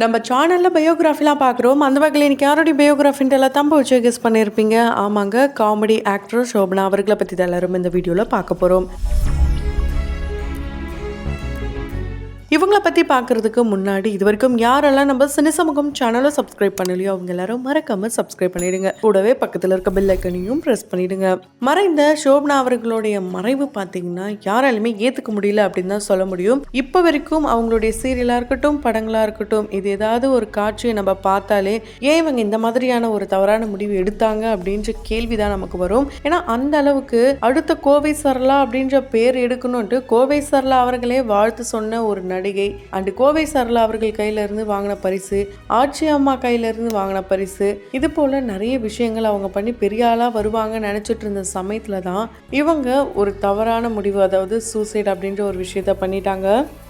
நம்ம சேனலில் பயோகிராஃபிலாம் பார்க்குறோம். அந்த வகையில் இன்றைக்கி யாருடைய பயோகிராஃபின்ட்டு தம்ப வச்சு கெஸ் பண்ணியிருப்பீங்க. ஆமாங்க, காமெடி ஆக்டர் சோபனா அவர்களை பற்றி தான் எல்லாரும் இந்த வீடியோவில் பார்க்க போகிறோம். இவங்களை பற்றி பார்க்குறதுக்கு முன்னாடி இது வரைக்கும் யாரெல்லாம் நம்ம சினி சமூகம் சேனலை சப்ஸ்கிரைப் பண்ணலையோ அவங்க எல்லாரும் மறக்காமல் சப்ஸ்கிரைப் பண்ணிடுங்க. கூடவே பக்கத்தில் இருக்க பெல் ஐக்கனையும் ப்ரெஸ் பண்ணிடுங்க. மறைந்த சோபனா அவர்களுடைய மறைவு பார்த்தீங்கன்னா யாராலுமே ஏற்றுக்க முடியல அப்படின்னு தான் சொல்ல முடியும். இப்போ வரைக்கும் அவங்களுடைய சீரியலாக இருக்கட்டும், படங்களாக இருக்கட்டும், இது ஏதாவது ஒரு காட்சியை நம்ம பார்த்தாலே ஏன் இவங்க இந்த மாதிரியான ஒரு தவறான முடிவு எடுத்தாங்க அப்படின்ற கேள்வி தான் நமக்கு வரும். ஏன்னா அந்த அளவுக்கு அடுத்த கோவை சரளா அப்படின்ற பேர் எடுக்கணும்ட்டு கோவை சரளா அவர்களே வாழ்த்து சொன்ன ஒரு நடிகை அண்ட் கோவை சரளா அவர்கள் கையில இருந்து வாங்கின பரிசு, ஆட்சி அம்மா கையில இருந்து வாங்கின பரிசு, இது போல நிறைய விஷயங்கள் அவங்க பண்ணி பெரிய ஆளா வருவாங்க நினைச்சிட்டு இருந்த சமயத்துல தான் இவங்க ஒரு தவறான முடிவு, அதாவது சூசைட் அப்படின்ற ஒரு விஷயத்த பண்ணிட்டாங்க.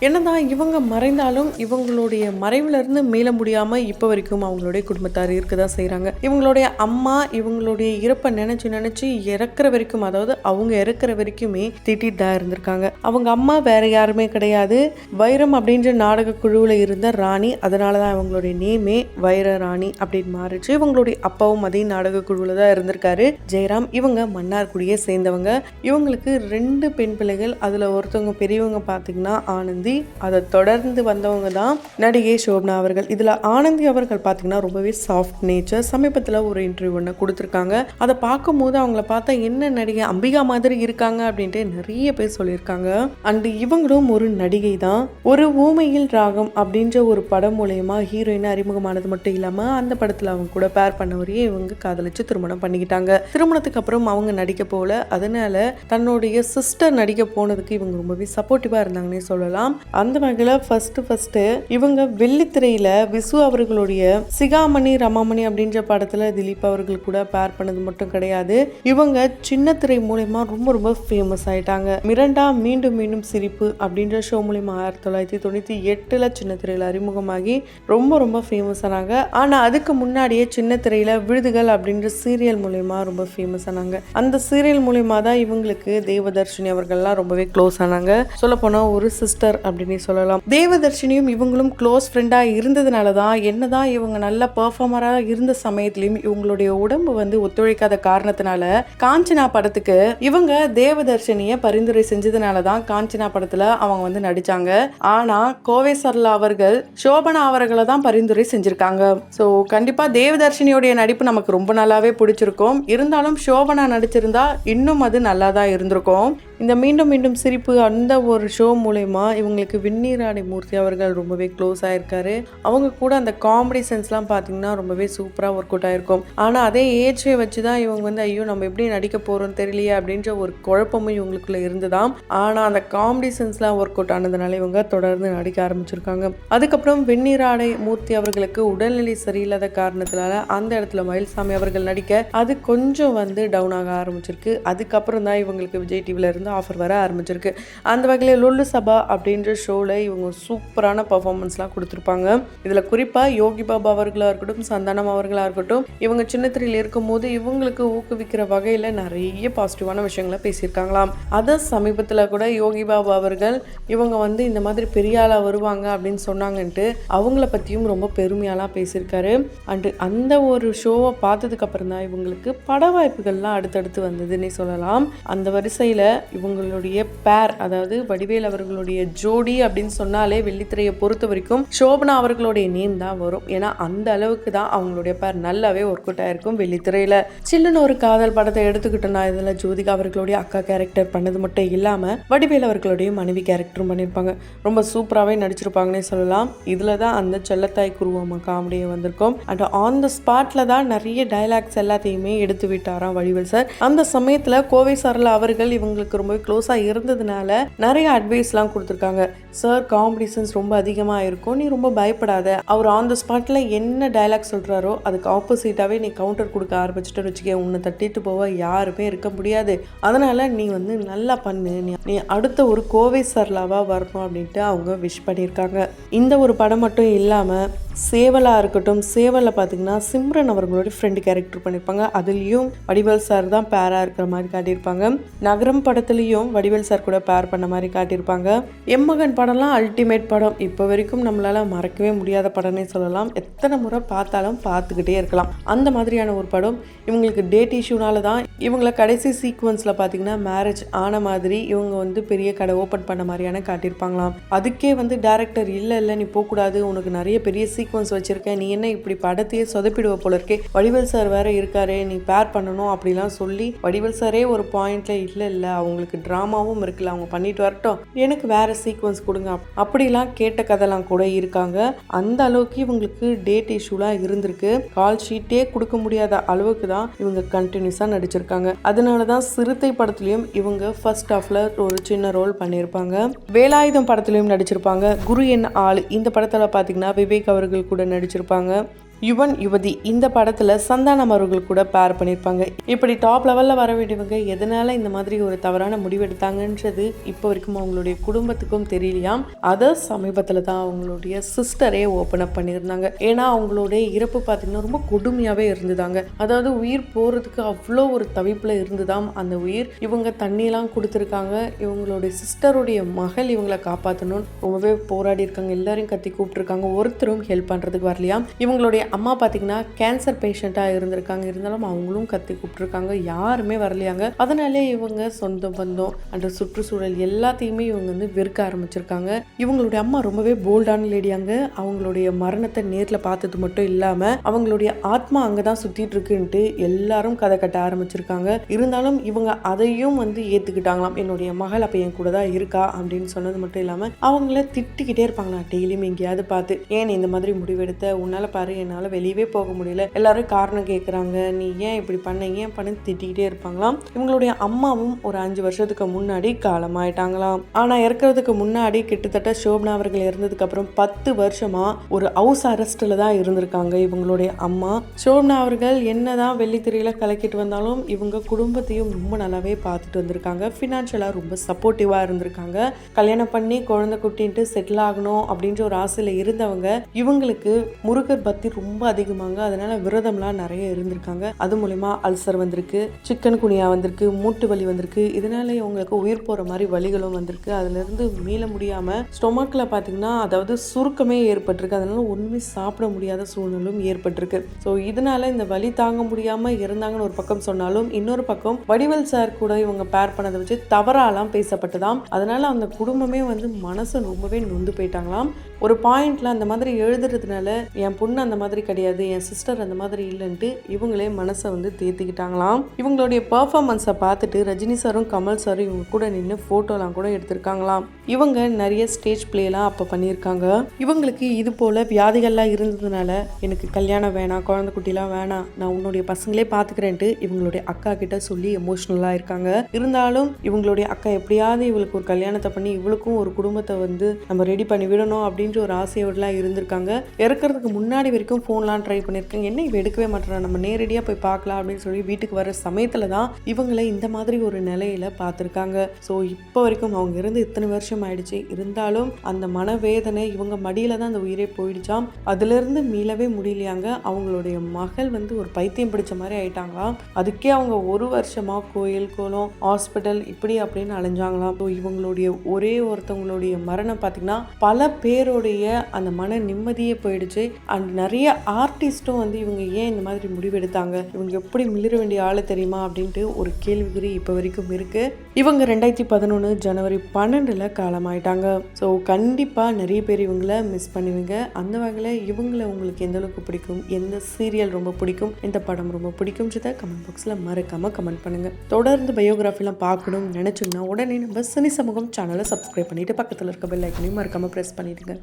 என்னதான் இவங்க மறைந்தாலும் இவங்களுடைய மறைவுல இருந்து மீள முடியாம இப்ப வரைக்கும் அவங்களுடைய குடும்பத்தார் இருக்கதான் செய்யறாங்க. இவங்களுடைய அம்மா இவங்களுடைய இறப்பை நினைச்சு இறக்குற வரைக்கும், அதாவது அவங்க இறக்குற வரைக்குமே திட்டிட்டு தான் இருந்திருக்காங்க. அவங்க அம்மா வேற யாருமே கிடையாது, வைரம் அப்படின்ற நாடக குழுவில் இருந்த ராணி. அதனாலதான் இவங்களுடைய நேமே வைர ராணி அப்படின்னு மாறிச்சு. இவங்களுடைய அப்பாவும் அதே நாடக குழுவில் தான் இருந்திருக்காரு, ஜெயராம். இவங்க மன்னார்குடியை சேர்ந்தவங்க. இவங்களுக்கு 2 பெண் பிள்ளைகள். அதுல ஒருத்தவங்க பெரியவங்க பாத்தீங்கன்னா ஆனந்தி. அதை தொடர்ந்து வந்தவங்க தான் நடிகை சோபனா அவர்கள். இதுல ஆனந்தி அவர்கள் பாத்தீங்கன்னா ரொம்பவே சாஃப்ட் நேச்சர். சமீபத்துல ஒரு இன்டர்வியூ ஒன்று கொடுத்துருக்காங்க. அதை பார்க்கும் போது அவங்கள பார்த்தா என்ன நடிகை அம்பிகா மாதிரி இருக்காங்க அப்படின்ட்டு நிறைய பேர் சொல்லியிருக்காங்க. அண்ட் இவங்களும் ஒரு நடிகை தான். ஒரு ஊமையில் ராகம் அப்படின்ற ஒரு படம் மூலயமா ஹீரோயின் அறிமுகமானது மட்டும் இல்லாம அந்த படத்துல அவங்க கூட பேர் பண்ணவரையே இவங்க காதலிச்சு திருமணம் பண்ணிக்கிட்டாங்க. திருமணத்துக்கு அப்புறம் அவங்க நடிக்க போல, அதனால தன்னுடைய சிஸ்டர் நடிக்க போனதுக்கு இவங்க ரொம்பவே சப்போர்ட்டிவா இருந்தாங்கன்னே சொல்லலாம். அந்த வகையில ஃபர்ஸ்ட் இவங்க வெள்ளித்திரையில விசு அவர்களுடைய சிகாமணி ரமாமணி அப்படின்ற படத்துல திலீப் அவர்கள் கூட பேர் பண்ணது மட்டும் கிடையாது, இவங்க சின்ன திரை மூலமா ரொம்ப ஃபேமஸ் ஆயிட்டாங்க. மிரண்டா மீண்டும் மீண்டும் சிரிப்பு அப்படின்ற ஷோ மூலமா 1998 சின்ன திரையில அறிமுகமாகி ரொம்ப ஃபேமஸ் ஆனாங்க. ஆனா அதுக்கு முன்னாடியே சின்ன திரையில விழுதுகள் அப்படின்ற சீரியல் மூலமா ரொம்ப ஃபேமஸ் ஆனாங்க. அந்த சீரியல் மூலமா தான் இவங்களுக்கு தேவதர்ஷினி அவர்கள்லாம் ரொம்பவே க்ளோஸ் ஆனாங்க. சொல்ல போனா ஒரு சிஸ்டர் அப்படின்னு சொல்லலாம். தேவதர்ஷினியும் இவங்களும் க்ளோஸ் ஃப்ரெண்டா இருந்ததுனாலதான் என்னதான் இவங்க நல்ல பெர்ஃபார்மரா இருந்த சமயத்திலும் இவங்களுடைய உடம்பு ஒத்துழைக்காத காரணத்தினால காஞ்சனா படத்துக்கு இவங்க தேவதர்ஷினிய பரிந்துரை செஞ்சதுனாலதான் காஞ்சனா படத்துல அவங்க நடிச்சாங்க. ஆனா கோவை சரளா அவர்கள் சோபனா அவர்களை தான் பரிந்துரை செஞ்சிருக்காங்க. ஸோ கண்டிப்பா தேவதர்ஷினியோடைய நடிப்பு நமக்கு ரொம்ப நல்லாவே பிடிச்சிருக்கும். இருந்தாலும் சோபனா நடிச்சிருந்தா இன்னும் அது நல்லா தான் இருந்திருக்கும். இந்த மீண்டும் மீண்டும் சிரிப்பு அந்த ஒரு ஷோ மூலயமா இவங்களுக்கு வெந்நீராடை மூர்த்தி அவர்கள் ரொம்பவே க்ளோஸ் ஆயிருக்காரு. அவங்க கூட அந்த காமெடி சென்ஸ்லாம் பார்த்தீங்கன்னா ரொம்பவே சூப்பராக ஒர்க் அவுட் ஆயிருக்கும். ஆனால் அதே ஏஜை வச்சு தான் இவங்க ஐயோ நம்ம எப்படி நடிக்க போகிறோம் தெரியலையே அப்படின்ற ஒரு குழப்பமும் இவங்களுக்குள்ள இருந்துதான். ஆனால் அந்த காமெடி சென்ஸ்லாம் ஒர்க் அவுட் ஆனதுனால இவங்க தொடர்ந்து நடிக்க ஆரம்பிச்சிருக்காங்க. அதுக்கப்புறம் வெந்நீராடை மூர்த்தி அவர்களுக்கு உடல்நிலை சரியில்லாத காரணத்தினால அந்த இடத்துல மயில்சாமி அவர்கள் நடிக்க அது கொஞ்சம் டவுன் ஆக ஆரம்பிச்சிருக்கு. அதுக்கப்புறம் தான் இவங்களுக்கு விஜய் டிவில இருந்து ஆஃபர் வர ஆரம்பிச்சிருக்கு. அந்த வகையில் லொல்லு சபா அப்படின்ற ஷோவில் இவங்க சூப்பரான பர்ஃபார்மன்ஸ்லாம் கொடுத்துருப்பாங்க. இதில் குறிப்பாக யோகி பாபா அவர்களாக இருக்கட்டும், சந்தானம் அவர்களாக இருக்கட்டும், இவங்க சின்ன திரையில் இருக்கும்போது இவங்களுக்கு ஊக்குவிக்கிற வகையில் நிறைய பாசிட்டிவான விஷயங்களை பேசியிருக்காங்களாம். அதை சமீபத்தில் கூட யோகி பாபா அவர்கள் இவங்க இந்த மாதிரி பெரிய ஆளாக வருவாங்க அப்படின்னு சொன்னாங்கன்ட்டு அவங்கள பற்றியும் ரொம்ப பெருமையாலாம் பேசியிருக்காரு. அண்டு அந்த ஒரு ஷோவை பார்த்ததுக்கு அப்புறம் தான் இவங்களுக்கு பட வாய்ப்புகள்லாம் அடுத்தடுத்து வந்ததுன்னே சொல்லலாம். அந்த வரிசையில் இவங்களுடைய பேர், அதாவது வடிவேல் அவர்களுடைய ஜோடி அப்படின்னு சொன்னாலே வெள்ளித்திரையை பொறுத்த வரைக்கும் சோபனா அவர்களுடைய நேம் தான் வரும். ஏன்னா அந்த அளவுக்கு தான் அவங்களுடைய பேர் நல்லாவே ஒர்க் அவுட் ஆயிருக்கும் வெள்ளித்திரையில. சில்லுன்னு ஒரு காதல் படத்தை எடுத்துக்கிட்டோம்னா இதில் ஜோதிகா அவர்களுடைய அக்கா கேரக்டர் பண்ணது மட்டும் இல்லாம வடிவேல் அவர்களுடைய மனைவி கேரக்டரும் பண்ணியிருப்பாங்க. ரொம்ப சூப்பராகவே நடிச்சிருப்பாங்கன்னே சொல்லலாம். இதுல தான் அந்த செல்லத்தாய் குருவம்மா காமெடியை வந்திருக்கும். அண்ட் ஆன் த ஸ்பாட்ல தான் நிறைய டைலாக்ஸ் எல்லாத்தையுமே எடுத்து விட்டாராம் வடிவேல் சார். அந்த சமயத்துல கோவை சரளா அவர்கள் இவங்களுக்கு ரொம்ப க்ளோஸாக இருந்ததுனால நிறைய அட்வைஸ்லாம் கொடுத்துருக்காங்க. சார் காம்படிஷன்ஸ் ரொம்ப அதிகமாக இருக்கும், நீ ரொம்ப பயப்படாத, அவர் ஆன் த ஸ்பாட்டில் என்ன டைலாக் சொல்கிறாரோ அதுக்கு ஆப்போசிட்டாகவே நீ கவுண்டர் கொடுக்க ஆரம்பிச்சுட்டு வச்சுக்க, உன்னை தட்டிட்டு போக யாருமே இருக்க முடியாது, அதனால் நீ நல்லா பண்ணு, நீ அடுத்த ஒரு கோவை சரளாவாக வரணும் அப்படின்ட்டு அவங்க விஷ் பண்ணியிருக்காங்க. இந்த ஒரு படம் மட்டும் இல்லாமல் சேவலாக இருக்கட்டும், சேவலில் பார்த்தீங்கன்னா சிம்ரன் அவர்களுடைய ஃப்ரெண்டு கேரக்டர் பண்ணியிருப்பாங்க. அதுலேயும் வடிவேல் சார் தான் பேராக இருக்கிற மாதிரி காட்டியிருப்பாங்க. நகரம் படத்துலேயும் வடிவேல் சார் கூட பேர் பண்ண மாதிரி காட்டியிருப்பாங்க. எம்மகன் படம்லாம் அல்டிமேட் படம். இப்போ வரைக்கும் நம்மளால் மறக்கவே முடியாத படம்னே சொல்லலாம். எத்தனை முறை பார்த்தாலும் பார்த்துக்கிட்டே இருக்கலாம். அந்த மாதிரியான ஒரு படம். இவங்களுக்கு டேட் இஷ்யூனால தான் இவங்களை கடைசி சீக்வன்ஸில் பார்த்தீங்கன்னா மேரேஜ் ஆன மாதிரி இவங்க வந்து பெரிய கடை ஓப்பன் பண்ண மாதிரியான காட்டியிருப்பாங்களாம். அதுக்கே வந்து டேரக்டர் இல்லை நீ போகக்கூடாது, உனக்கு நிறைய பெரிய சீக்வன்ஸ் வச்சிருக்கேன், நீ என்ன இப்படி படத்தையே சொதப்பிடுவ போல இருக்கே, வடிவேல் சார் வேற இருக்காரு, நீ பேர் பண்ணணும் அப்படிலாம் சொல்லி வடிவேல் சாரே ஒரு பாயிண்ட்ல இல்லை அவங்களுக்கு ட்ராமாவும் இருக்குல்ல, அவங்க பண்ணிட்டு வரட்டும், எனக்கு வேற சீக்வன்ஸ் கொடுங்க அப்படிலாம் கேட்ட கதைலாம் கூட இருக்காங்க. அந்த அளவுக்கு இவங்களுக்கு டேட் இஷ்யூலாம் இருந்திருக்கு. கால் ஷீட்டே கொடுக்க முடியாத அளவுக்கு தான் இவங்க கண்டினியூஸா நடிச்சிருக்காங்க. அதனாலதான் சிறுத்தை படத்துலயும் இவங்க ஃபர்ஸ்ட் ஹாஃப்ல ஒரு சின்ன ரோல் பண்ணியிருப்பாங்க. வேலாயுதம் படத்துலயும் நடிச்சிருப்பாங்க. குரு என்ன ஆளு இந்த படத்துல பாத்தீங்கன்னா விவேக் அவர்கள் கூட நடிச்சிருப்பாங்க. யுவன் யுவதி இந்த படத்தில் சந்தானம் அவர்கள் கூட பேர் பண்ணியிருப்பாங்க. இப்படி டாப் லெவலில் வர வேண்டியவங்க எதனால இந்த மாதிரி ஒரு தவறான முடிவெடுத்தாங்கன்றது இப்போ வரைக்கும் அவங்களுடைய குடும்பத்துக்கும் தெரியலையாம். அதை சமீபத்தில் தான் அவங்களுடைய சிஸ்டரே ஓப்பன் அப் பண்ணியிருந்தாங்க. ஏன்னா அவங்களுடைய இறப்பு பார்த்தீங்கன்னா ரொம்ப கொடுமையாகவே இருந்துதாங்க. அதாவது உயிர் போகிறதுக்கு அவ்வளோ ஒரு தவிப்பில் இருந்துதாம் அந்த உயிர். இவங்க தண்ணியெல்லாம் கொடுத்துருக்காங்க. இவங்களுடைய சிஸ்டருடைய மகள் இவங்களை காப்பாற்றணும்னு ரொம்பவே போராடி இருக்காங்க. எல்லாரையும் கத்தி கூப்பிட்டுருக்காங்க. ஒருத்தரும் ஹெல்ப் பண்ணுறதுக்கு வரலையாம். இவங்களுடைய அம்மா பார்த்தீங்கன்னா கேன்சர் பேஷண்ட்டாக இருந்திருக்காங்க. இருந்தாலும் அவங்களும் கத்தி கூப்பிட்டுருக்காங்க. யாருமே வரலையாங்க. அதனாலே இவங்க சொந்த பந்தம் அந்த சுற்றுச்சூழல் எல்லாத்தையுமே இவங்க வந்து வெறுக்க ஆரம்பிச்சிருக்காங்க. இவங்களுடைய அம்மா ரொம்பவே போல்டான லேடியாங்க. அவங்களுடைய மரணத்தை நேரில் பார்த்தது மட்டும் இல்லாமல் அவங்களுடைய ஆத்மா அங்கே தான் சுற்றிட்டு இருக்குன்ட்டு எல்லாரும் கதை கட்ட ஆரம்பிச்சிருக்காங்க. இருந்தாலும் இவங்க அதையும் வந்து ஏற்றுக்கிட்டாங்களாம். என்னுடைய மகள் அப்போ என் கூட தான் இருக்கா அப்படின்னு சொன்னது மட்டும் இல்லாமல் அவங்கள திட்டிக்கிட்டே இருப்பாங்களா டெய்லியும் எங்கேயாவது பார்த்து, ஏன் இந்த மாதிரி முடிவெடுத்த, உன்னால பாரு என்னால் வெளியவே போக முடியல, எல்லாரும் காரணம் கேட்குறாங்க, நீ ஏன் இப்படி பண்ண ஏன் பண்ணு திட்டிக்கிட்டே இருப்பாங்களாம். இவங்களுடைய அம்மாவும் ஒரு 5 வருஷத்துக்கு முன்னாடி காலமாயிட்டாங்களாம். ஆனா இறக்கிறதுக்கு முன்னாடி கிட்டத்தட்ட சோபனா அவர்கள் இறந்ததுக்கு அப்புறம் 10 வருஷமா ஒரு ஹவுஸ் அரெஸ்ட்ல தான் இருந்திருக்காங்க இவங்களுடைய அம்மா. சோபனா அவர்கள் என்னதான் வெள்ளித்திரையில கலக்கிட்டு வந்தாலும் இவங்க குடும்பத்தையும் ரொம்ப நல்லாவே பார்த்துட்டு வந்திருக்காங்க. ஃபினான்ஷியலா ரொம்ப சப்போர்ட்டிவா இருந்திருக்காங்க. கல்யாணம் பண்ணி குழந்தை குட்டின்ட்டு செட்டில் ஆகணும் அப்படின்ற ஒரு ஆசையில இருந்தவங்க இவங்களுக்கு முருகர் பக்தி ரொம்ப அதிகமாங்க. அதனால விரதம்லாம் நிறைய இருந்திருக்காங்க. அது மூலமா அல்சர் வந்திருக்கு, சிக்கன் குனியா வந்திருக்கு, மூட்டு வலி வந்திருக்கு. இதனால இவங்களுக்கு உயிர் போற மாதிரி வலிகளும் வந்திருக்கு. அதுல இருந்து மீள முடியாம ஸ்டொமக்ல பாத்தீங்கன்னா அதாவது சுருக்கமே ஏற்பட்டிருக்கு. அதனால ஒண்ணுமே சாப்பிட முடியாத சூழ்நிலும் ஏற்பட்டிருக்கு. ஸோ இதனால இந்த வலி தாங்க முடியாம இருந்தாங்கன்னு ஒரு பக்கம் சொன்னாலும் இன்னொரு பக்கம் வடிவேல் சார் கூட இவங்க பேர் பண்ணதை வச்சு தவறாலாம் பேசப்பட்டதாம். அதனால அந்த குடும்பமே வந்து மனசு ரொம்பவே நொந்து போயிட்டாங்களாம். ஒரு பாயிண்ட்ல அந்த மாதிரி எழுதுறதுனால என் பொண்ணு அந்த மாதிரி கிடையாது, என் சிஸ்டர் அந்த மாதிரி இல்லைன்ட்டு இவங்களே மனசை வந்து தேத்திக்கிட்டாங்களாம். இவங்களுடைய பெர்ஃபார்மன்ஸை பார்த்துட்டு ரஜினி சாரும் கமல் சாரும் இவங்க கூட நின்று ஃபோட்டோலாம் கூட எடுத்திருக்காங்களாம். இவங்க நிறைய ஸ்டேஜ் பிளேலாம் அப்போ பண்ணியிருக்காங்க. இவங்களுக்கு இது போல் வியாதிகள்லாம் இருந்ததுனால எனக்கு கல்யாணம் வேணாம், குழந்தை குட்டிலாம் வேணாம், நான் உன்னுடைய பசங்களே பார்த்துக்கிறேன்ட்டு இவங்களுடைய அக்கா கிட்ட சொல்லி எமோஷ்னலாக இருக்காங்க. இருந்தாலும் இவங்களுடைய அக்கா எப்படியாவது இவளுக்கு ஒரு கல்யாணத்தை பண்ணி இவளுக்கும் ஒரு குடும்பத்தை வந்து நம்ம ரெடி பண்ணி விடணும் அப்படின்ற ஒரு ஆசையோடலாம் இருந்திருக்காங்க. இறக்கிறதுக்கு முன்னாடி வரைக்கும் ஃபோன்லாம் ட்ரை பண்ணியிருக்காங்க. என்ன இவ எடுக்கவே மாட்டேறா, நம்ம நேரடியாக போய் பார்க்கலாம் அப்படின்னு சொல்லி வீட்டுக்கு வர சமயத்தில் தான் இவங்களை இந்த மாதிரி ஒரு நிலையில பார்த்துருக்காங்க. ஸோ இப்போ வரைக்கும் அவங்க இருந்து இத்தனை வருஷம் ஆயிடுச்சு. இருந்தாலும் அந்த மனவேதனை இவங்க மடியில தான் அந்த உயிரே போயிடுச்சாம். அதுலேருந்து மீளவே முடியலையாங்க. அவங்களுடைய மகள் வந்து ஒரு பைத்தியம் பிடிச்ச மாதிரி ஆயிட்டாங்களாம். அதுக்கே அவங்க ஒரு வருஷமா கோயில் கோலம் ஹாஸ்பிட்டல் இப்படி அப்படின்னு அலைஞ்சாங்களாம். ஸோ இவங்களுடைய ஒரே ஒருத்தவங்களுடைய மரணம் பார்த்தீங்கன்னா பல பேருடைய அந்த மன நிம்மதியே போயிடுச்சு. அண்ட் நிறைய ஆர்டிஸ்டும் வந்து இவங்க ஏன் இந்த மாதிரி முடிவெடுத்தாங்க, இவங்க எப்படி மிளிர வேண்டிய ஆளு தெரியுமா அப்படின்ட்டு ஒரு கேள்விக்குறி இப்போ வரைக்கும் இருக்கு. இவங்க 2011 ஜனவரி 12 காலமாயிட்டாங்க. ஸோ கண்டிப்பாக நிறைய பேர் இவங்கள மிஸ் பண்ணுவீங்க. அந்த வகையில் இவங்களை உங்களுக்கு எந்த அளவுக்கு பிடிக்கும், எந்த சீரியல் ரொம்ப பிடிக்கும், எந்த படம் ரொம்ப பிடிக்கும் கமெண்ட் பாக்ஸில் மறக்காம கமெண்ட் பண்ணுங்க. தொடர்ந்து பயோகிராஃபிலாம் பார்க்கணும்னு நினைச்சோம்னா உடனே நம்ம சினி சமூகம் சேனலை சப்ஸ்கிரைப் பண்ணிட்டு பக்கத்தில் இருக்க பெல் ஐக்கனையும் மறக்காம ப்ரெஸ் பண்ணிடுங்க.